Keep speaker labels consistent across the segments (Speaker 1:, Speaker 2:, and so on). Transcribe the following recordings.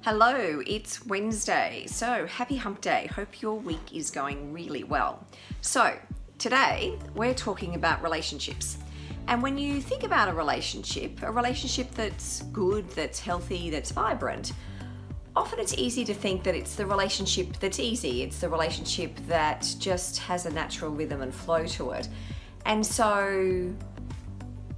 Speaker 1: Hello, it's Wednesday. So happy hump day. Hope your week is going really well. So today we're talking about relationships. And when you think about a relationship that's good, that's healthy, that's vibrant, often it's easy to think that it's the relationship that's easy. It's the relationship that just has a natural rhythm and flow to it. And so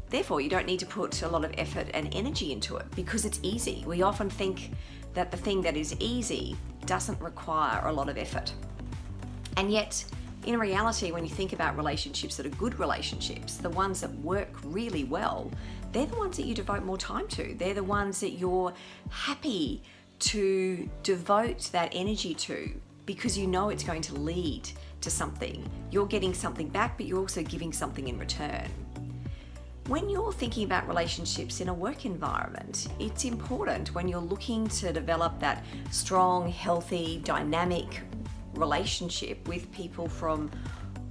Speaker 1: therefore, you don't need to put a lot of effort and energy into it because it's easy. We often think that the thing that is easy doesn't require a lot of effort. And yet, in reality, when you think about relationships that are good relationships, the ones that work really well, they're the ones that you devote more time to. They're the ones that you're happy to devote that energy to because you know it's going to lead to something. You're getting something back, but you're also giving something in return. When you're thinking about relationships in a work environment, it's important when you're looking to develop that strong, healthy, dynamic relationship with people from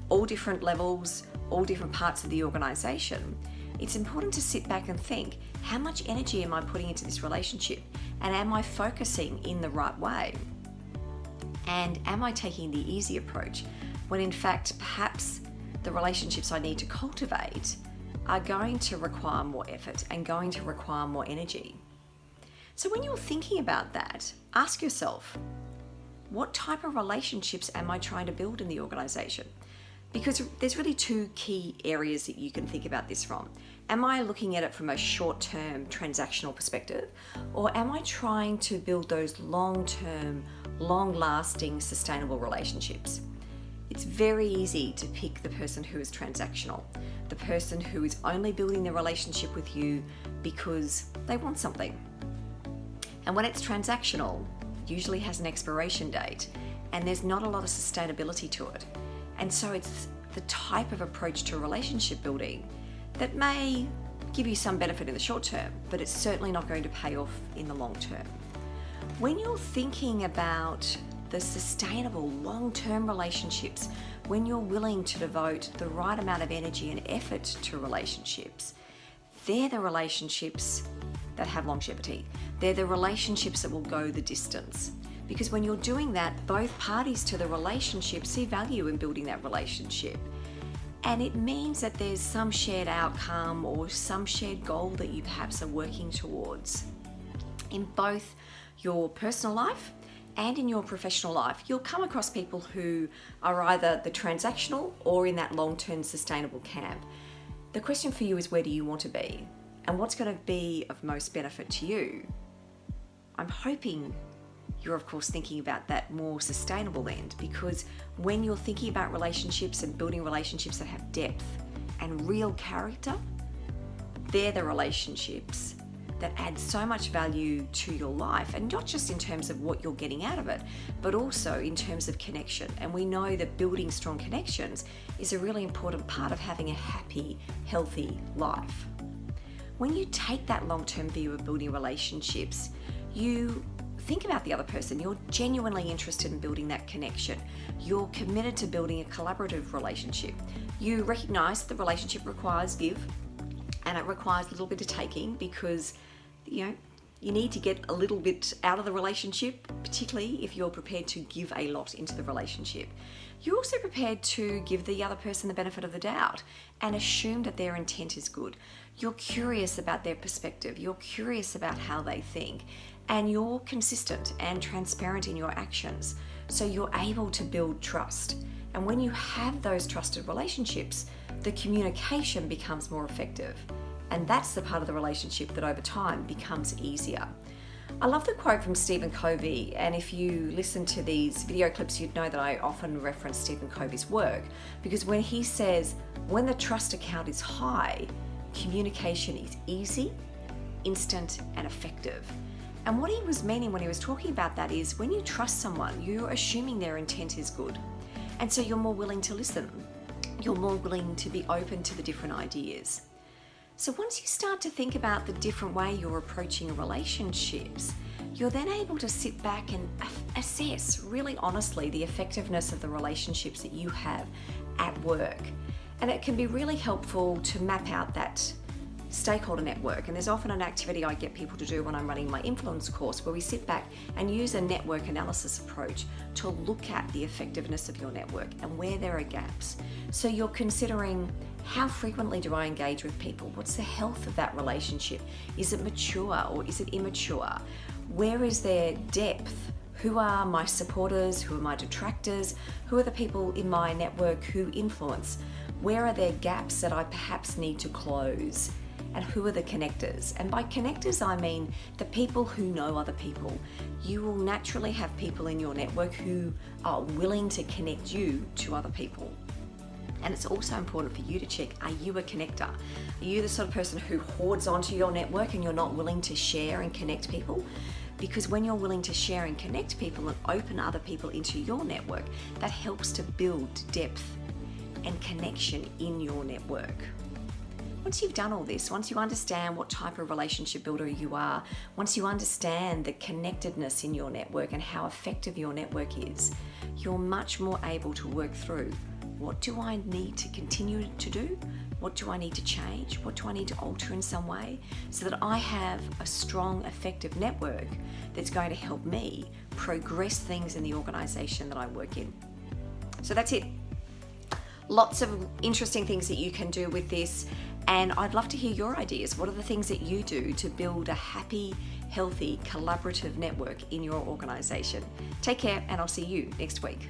Speaker 1: all different levels, all different parts of the organization. It's important to sit back and think, how much energy am I putting into this relationship? And am I focusing in the right way? And am I taking the easy approach when in fact, perhaps the relationships I need to cultivate are going to require more effort and going to require more energy. So when you're thinking about that, ask yourself, what type of relationships am I trying to build in the organization? Because there's really two key areas that you can think about this from. Am I looking at it from a short-term transactional perspective, or am I trying to build those long-term, long-lasting, sustainable relationships? It's very easy to pick the person who is transactional, the person who is only building their relationship with you because they want something. And when it's transactional, it usually has an expiration date and there's not a lot of sustainability to it. And so it's the type of approach to relationship building that may give you some benefit in the short term, but it's certainly not going to pay off in the long term. When you're thinking about the sustainable long-term relationships, when you're willing to devote the right amount of energy and effort to relationships, they're the relationships that have longevity. They're the relationships that will go the distance. Because when you're doing that, both parties to the relationship see value in building that relationship. And it means that there's some shared outcome or some shared goal that you perhaps are working towards. In both your personal life and in your professional life, you'll come across people who are either the transactional or in that long-term sustainable camp. The question for you is, where do you want to be? And what's going to be of most benefit to you? I'm hoping you're of course thinking about that more sustainable end, because when you're thinking about relationships and building relationships that have depth and real character, they're the relationships that add so much value to your life, and not just in terms of what you're getting out of it, but also in terms of connection. And we know that building strong connections is a really important part of having a happy, healthy life. When you take that long-term view of building relationships, you think about the other person. You're genuinely interested in building that connection. You're committed to building a collaborative relationship. You recognize the relationship requires give, and it requires a little bit of taking, because you need to get a little bit out of the relationship, particularly if you're prepared to give a lot into the relationship. You're also prepared to give the other person the benefit of the doubt and assume that their intent is good. You're curious about their perspective. You're curious about how they think, and you're consistent and transparent in your actions. So you're able to build trust. And when you have those trusted relationships, the communication becomes more effective. And that's the part of the relationship that over time becomes easier. I love the quote from Stephen Covey, and if you listen to these video clips, you'd know that I often reference Stephen Covey's work, because when he says, when the trust account is high, communication is easy, instant, and effective. And what he was meaning when he was talking about that is, when you trust someone, you're assuming their intent is good. And so you're more willing to listen. You're more willing to be open to the different ideas. So once you start to think about the different way you're approaching relationships, you're then able to sit back and assess really honestly the effectiveness of the relationships that you have at work. And it can be really helpful to map out that stakeholder network. And there's often an activity I get people to do when I'm running my influence course where we sit back and use a network analysis approach to look at the effectiveness of your network and where there are gaps. So you're considering, how frequently do I engage with people? What's the health of that relationship? Is it mature or is it immature? Where is there depth? Who are my supporters? Who are my detractors? Who are the people in my network who influence? Where are there gaps that I perhaps need to close? And who are the connectors? And by connectors, I mean the people who know other people. You will naturally have people in your network who are willing to connect you to other people. And it's also important for you to check, are you a connector? Are you the sort of person who hoards onto your network and you're not willing to share and connect people? Because when you're willing to share and connect people and open other people into your network, that helps to build depth and connection in your network. Once you've done all this, once you understand what type of relationship builder you are, once you understand the connectedness in your network and how effective your network is, you're much more able to work through, what do I need to continue to do? What do I need to change? What do I need to alter in some way so that I have a strong, effective network that's going to help me progress things in the organization that I work in? So that's it. Lots of interesting things that you can do with this, and I'd love to hear your ideas. What are the things that you do to build a happy, healthy, collaborative network in your organization? Take care, and I'll see you next week.